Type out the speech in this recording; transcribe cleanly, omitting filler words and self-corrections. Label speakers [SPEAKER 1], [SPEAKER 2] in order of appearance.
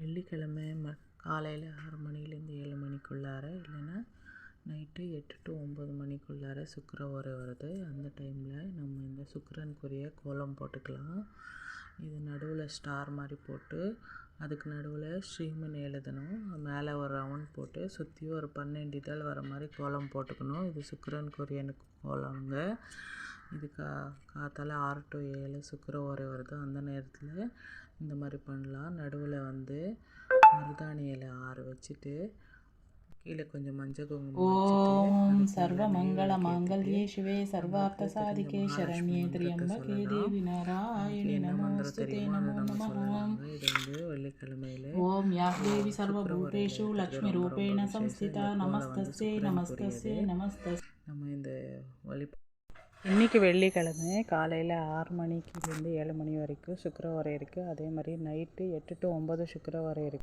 [SPEAKER 1] வெள்ளிக்கிழமை காலையில் 6 மணிலேருந்து 7 மணிக்குள்ளார, இல்லைன்னா நைட்டு 8 to 9 மணிக்குள்ளார சுக்கிர ஓரை வருது. அந்த டைமில் நம்ம இந்த சுக்கிரனுக்குரிய கோலம் போட்டுக்கலாம். இது நடுவில் ஸ்டார் மாதிரி போட்டு அதுக்கு நடுவில் ஸ்ரீமன் எழுதணும். மேலே ஒரு ரவுண்ட் போட்டு சுற்றி ஒரு 12 இதழ் வர மாதிரி கோலம் போட்டுக்கணும். இது சுக்கிரனுக்குரிய கோலங்க. இது காத்தால 6 to 7 சுக்கிர ஓரை வருது. அந்த நேரத்தில் இந்த மாதிரி பண்ணலாம். நடுவில் மருதாணி இலை 6 வச்சுட்டு கீழே கொஞ்சம் மஞ்சள் குங்குமம்
[SPEAKER 2] ஓம் சர்வ மங்கள மாங்கல்யே சிவே சர்வார்த்த சாதிகே சரண்யே திரியம்பகே தேவி நாராயணி நமோஸ்துதே நமோ நமः.
[SPEAKER 1] இது வெள்ளிக்கிழமையில
[SPEAKER 2] ஓம் யா தேவி சர்வபூதேஷு லக்ஷ்மி ரூபேண சம்ஸ்திதா நமஸ்தஸ்யே நமஸ்தஸ்யே நமஸ்தஸ்யே.
[SPEAKER 1] நம்ம இந்த இன்றைக்கி வெள்ளிக்கிழமை காலையில் 6 மணிலேருந்து 7 மணி வரைக்கும் சுக்கிர ஓரை இருக்குது. அதே மாதிரி நைட்டு 8 to 9 சுக்கிர ஓரை இருக்குது.